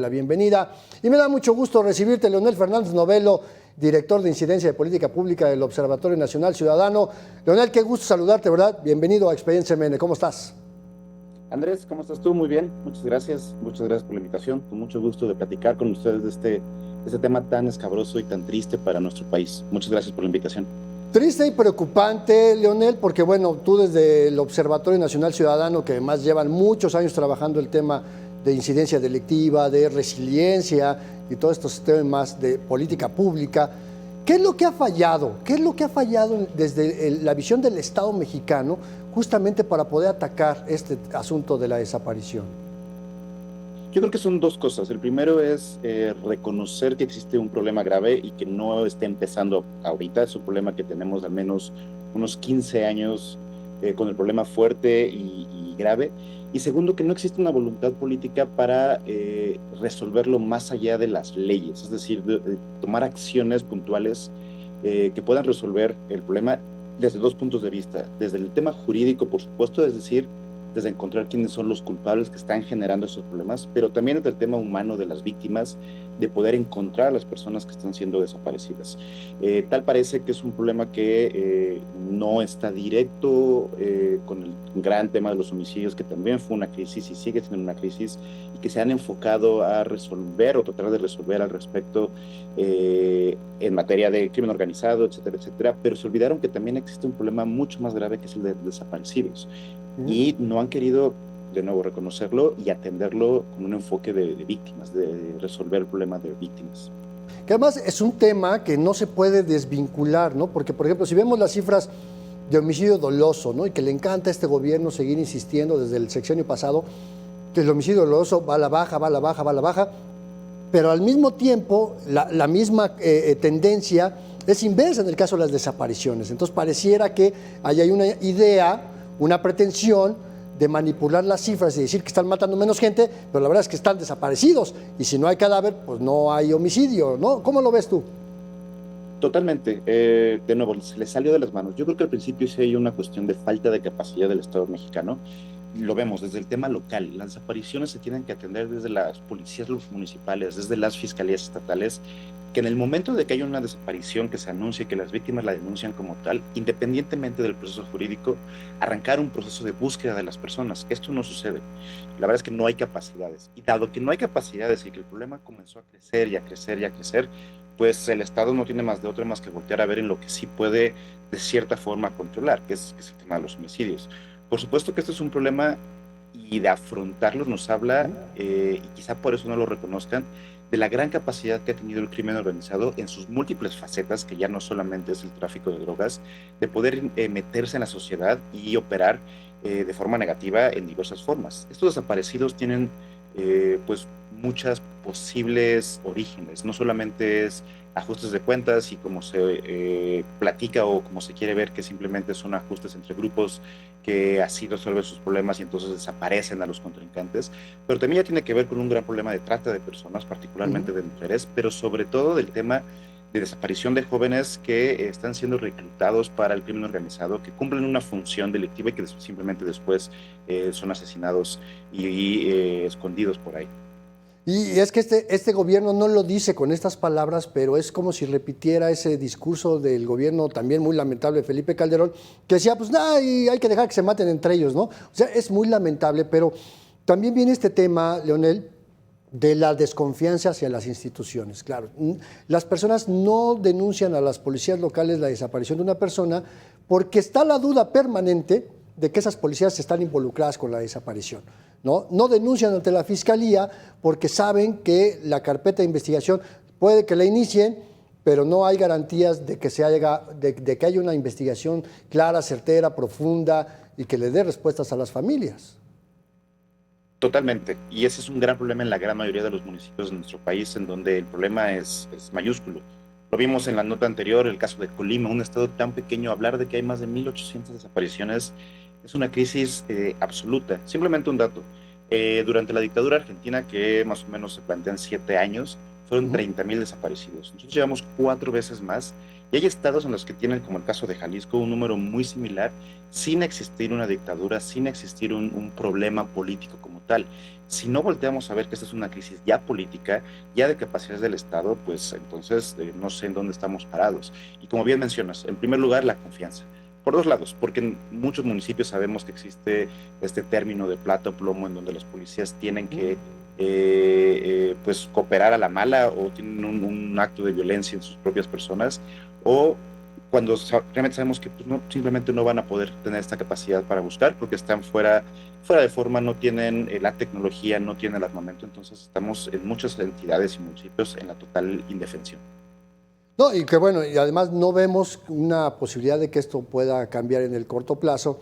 la bienvenida. Y me da mucho gusto recibirte, Leonel Fernández Novelo, director de Incidencia de Política Pública del Observatorio Nacional Ciudadano. Leonel, qué gusto saludarte, ¿verdad? Bienvenido a Experiencia MN. ¿Cómo estás? Andrés, ¿cómo estás tú? Muy bien, muchas gracias. Muchas gracias por la invitación. Con mucho gusto de platicar con ustedes de este tema tan escabroso y tan triste para nuestro país. Muchas gracias por la invitación. Triste y preocupante, Leonel, porque bueno, tú desde el Observatorio Nacional Ciudadano, que además llevan muchos años trabajando el tema de incidencia delictiva, de resiliencia y todos estos temas de política pública, ¿qué es lo que ha fallado? ¿Qué es lo que ha fallado desde la visión del Estado mexicano justamente para poder atacar este asunto de la desaparición? Yo creo que son dos cosas. El primero es reconocer que existe un problema grave y que no está empezando ahorita. Es un problema que tenemos al menos unos 15 años con el problema fuerte y grave. Y segundo, que no existe una voluntad política para resolverlo más allá de las leyes, es decir, de tomar acciones puntuales que puedan resolver el problema desde dos puntos de vista. Desde el tema jurídico, por supuesto, es decir, desde encontrar quiénes son los culpables que están generando esos problemas, pero también desde el tema humano de las víctimas, de poder encontrar a las personas que están siendo desaparecidas. Tal parece que es un problema que no está directo con el gran tema de los homicidios, que también fue una crisis y sigue siendo una crisis, y que se han enfocado a resolver o tratar de resolver al respecto en materia de crimen organizado, etcétera, etcétera, pero se olvidaron que también existe un problema mucho más grave que es el de desaparecidos y no han querido, de nuevo, reconocerlo y atenderlo con un enfoque de víctimas, de resolver el problema de víctimas. Que además es un tema que no se puede desvincular, ¿no? Porque, por ejemplo, si vemos las cifras de homicidio doloso, ¿no? Y que le encanta a este gobierno seguir insistiendo desde el sexenio pasado, que el homicidio doloso va a la baja, va a la baja, va a la baja, pero al mismo tiempo la misma tendencia es inversa en el caso de las desapariciones. Entonces pareciera que ahí hay una idea, una pretensión de manipular las cifras y decir que están matando menos gente, pero la verdad es que están desaparecidos y si no hay cadáver, pues no hay homicidio, ¿no? ¿Cómo lo ves tú? Totalmente. De nuevo, se le salió de las manos. Yo creo que al principio sí hay una cuestión de falta de capacidad del Estado mexicano. Lo vemos desde el tema local. Las desapariciones se tienen que atender desde las policías municipales, desde las fiscalías estatales, que en el momento de que hay una desaparición que se anuncie, que las víctimas la denuncian como tal, independientemente del proceso jurídico, arrancar un proceso de búsqueda de las personas. Esto no sucede. La verdad es que no hay capacidades. Y dado que no hay capacidades y que el problema comenzó a crecer y a crecer y a crecer, pues el Estado no tiene más de otra más que voltear a ver en lo que sí puede de cierta forma controlar, que es el tema de los homicidios. Por supuesto que esto es un problema y de afrontarlo nos habla, y quizá por eso no lo reconozcan, de la gran capacidad que ha tenido el crimen organizado en sus múltiples facetas, que ya no solamente es el tráfico de drogas, de poder meterse en la sociedad y operar de forma negativa en diversas formas. Estos desaparecidos tienen pues muchas posibles orígenes, no solamente es ajustes de cuentas y como se platica o como se quiere ver que simplemente son ajustes entre grupos que así resuelven sus problemas y entonces desaparecen a los contrincantes, pero también ya tiene que ver con un gran problema de trata de personas, particularmente de mujeres, pero sobre todo del tema de desaparición de jóvenes que están siendo reclutados para el crimen organizado, que cumplen una función delictiva y que simplemente después son asesinados y escondidos por ahí. Y es que este gobierno no lo dice con estas palabras, pero es como si repitiera ese discurso del gobierno también muy lamentable de Felipe Calderón, que decía, pues nada, hay que dejar que se maten entre ellos, ¿no? O sea, es muy lamentable, pero también viene este tema, Leonel, de la desconfianza hacia las instituciones. Claro, las personas no denuncian a las policías locales la desaparición de una persona porque está la duda permanente de que esas policías están involucradas con la desaparición. No denuncian ante la fiscalía porque saben que la carpeta de investigación puede que la inicien, pero no hay garantías de que, de que haya una investigación clara, certera, profunda y que le dé respuestas a las familias. Totalmente. Y ese es un gran problema en la gran mayoría de los municipios de nuestro país, en donde el problema es mayúsculo. Lo vimos en la nota anterior, el caso de Colima, un estado tan pequeño, hablar de que hay más de 1,800 desapariciones es una crisis absoluta. Simplemente un dato. Durante la dictadura argentina, que más o menos se plantean 7 años, fueron 30,000 desaparecidos. Nosotros llevamos 4 veces más, y hay estados en los que tienen, como el caso de Jalisco, un número muy similar, sin existir una dictadura, sin existir un problema político como tal. Si no volteamos a ver que esta es una crisis ya política, ya de capacidades del Estado, pues entonces no sé en dónde estamos parados. Y como bien mencionas, en primer lugar, la confianza. Por dos lados, porque en muchos municipios sabemos que existe este término de plata o plomo en donde los policías tienen que pues cooperar a la mala, o tienen un acto de violencia en sus propias personas, o cuando realmente sabemos que pues, no, simplemente no van a poder tener esta capacidad para buscar porque están fuera de forma, no tienen la tecnología, no tienen el armamento. Entonces estamos en muchas entidades y municipios en la total indefensión. No, y que bueno, y además no vemos una posibilidad de que esto pueda cambiar en el corto plazo.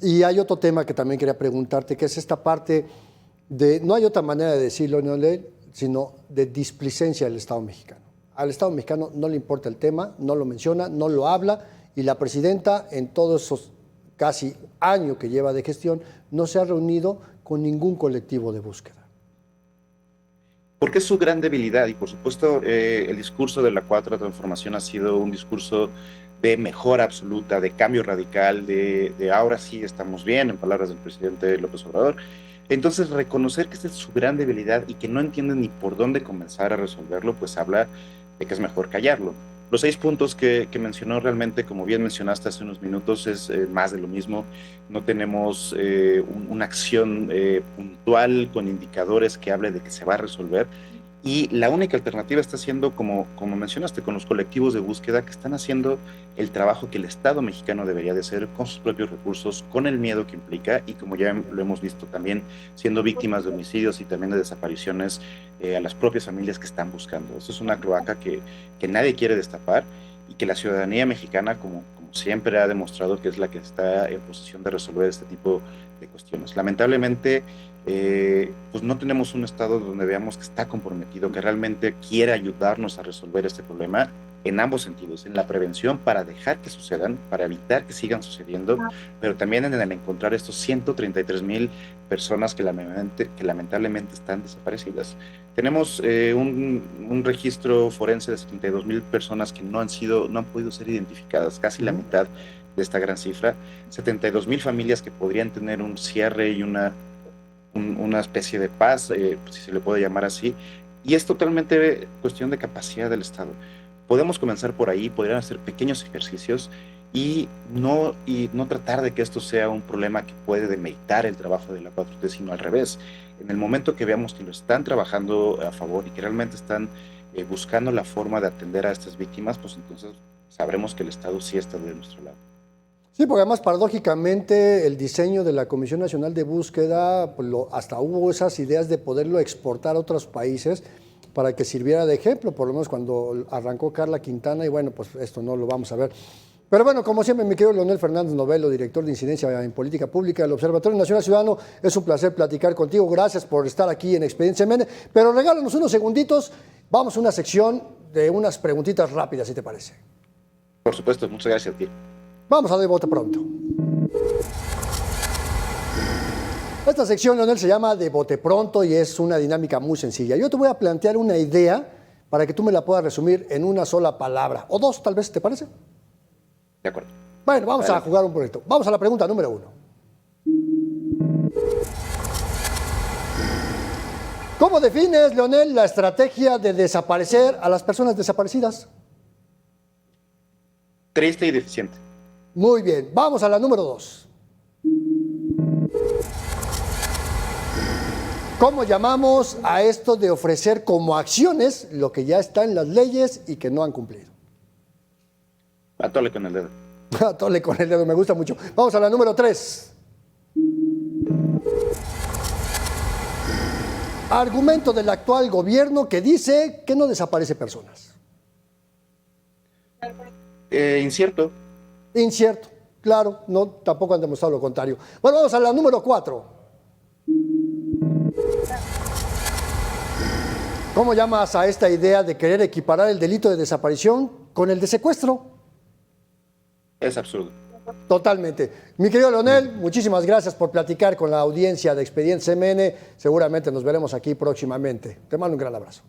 Y hay otro tema que también quería preguntarte, que es esta parte de, no hay otra manera de decirlo, sino de displicencia del Estado mexicano. Al Estado mexicano no le importa el tema, no lo menciona, no lo habla, y la presidenta en todos esos casi años que lleva de gestión no se ha reunido con ningún colectivo de búsqueda. Porque es su gran debilidad, y por supuesto el discurso de la Cuarta Transformación ha sido un discurso de mejora absoluta, de cambio radical, de ahora sí estamos bien, en palabras del presidente López Obrador. Entonces, reconocer que esta es su gran debilidad y que no entienden ni por dónde comenzar a resolverlo, pues habla de que es mejor callarlo. Los 6 puntos que mencionó realmente, como bien mencionaste hace unos minutos, es más de lo mismo. No tenemos una acción puntual con indicadores que hable de que se va a resolver. Y la única alternativa está siendo, como mencionaste, con los colectivos de búsqueda que están haciendo el trabajo que el Estado mexicano debería de hacer con sus propios recursos, con el miedo que implica, y como ya lo hemos visto también, siendo víctimas de homicidios y también de desapariciones a las propias familias que están buscando. Eso es una cloaca que nadie quiere destapar, y que la ciudadanía mexicana, como siempre ha demostrado que es la que está en posición de resolver este tipo de cuestiones. Lamentablemente, pues no tenemos un Estado donde veamos que está comprometido, que realmente quiere ayudarnos a resolver este problema en ambos sentidos, en la prevención para dejar que sucedan, para evitar que sigan sucediendo, pero también en el encontrar estos 133,000 personas que lamentablemente están desaparecidas. Tenemos un registro forense de 72,000 personas que no han podido ser identificadas, casi la mitad de esta gran cifra, 72,000 familias que podrían tener un cierre y una especie de paz, si se le puede llamar así, y es totalmente cuestión de capacidad del Estado. Podemos comenzar por ahí, podrían hacer pequeños ejercicios y no tratar de que esto sea un problema que puede demeritar el trabajo de la 4T, sino al revés. En el momento que veamos que lo están trabajando a favor y que realmente están buscando la forma de atender a estas víctimas, pues entonces sabremos que el Estado sí está de nuestro lado. Sí, porque además, paradójicamente, el diseño de la Comisión Nacional de Búsqueda, pues hasta hubo esas ideas de poderlo exportar a otros países para que sirviera de ejemplo, por lo menos cuando arrancó Carla Quintana, y bueno, pues esto no lo vamos a ver. Pero bueno, como siempre, mi querido Leonel Fernández Novelo, director de Incidencia en Política Pública del Observatorio Nacional Ciudadano, es un placer platicar contigo. Gracias por estar aquí en Expediente MN, pero regálanos unos segunditos, vamos a una sección de unas preguntitas rápidas, si te parece. Por supuesto, muchas gracias a ti. Vamos a De Bote Pronto. Esta sección, Leonel, se llama De Bote Pronto y es una dinámica muy sencilla. Yo te voy a plantear una idea para que tú me la puedas resumir en una sola palabra, o dos tal vez, ¿te parece? De acuerdo. Bueno, vamos a jugar un poquito. Vamos a la pregunta número 1. ¿Cómo defines, Leonel, la estrategia de desaparecer a las personas desaparecidas? Triste y deficiente. Muy bien, vamos a la número 2. ¿Cómo llamamos a esto de ofrecer como acciones lo que ya está en las leyes y que no han cumplido? Atole con el dedo. Atole con el dedo, me gusta mucho. Vamos a la número 3. Argumento del actual gobierno que dice que no desaparece personas. Incierto. Incierto, claro, no, tampoco han demostrado lo contrario. Bueno, vamos a la número 4. ¿Cómo llamas a esta idea de querer equiparar el delito de desaparición con el de secuestro? Es absurdo. Totalmente. Mi querido Leonel, muchísimas gracias por platicar con la audiencia de Expedientes MN. Seguramente nos veremos aquí próximamente. Te mando un gran abrazo.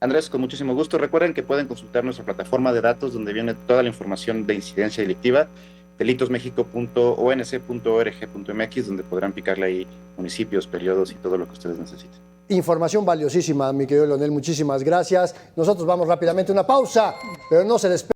Andrés, con muchísimo gusto. Recuerden que pueden consultar nuestra plataforma de datos donde viene toda la información de incidencia delictiva, delitosmexico.onc.org.mx, donde podrán picarle ahí municipios, periodos y todo lo que ustedes necesiten. Información valiosísima, mi querido Leonel, muchísimas gracias. Nosotros vamos rápidamente a una pausa, pero no se despeguen.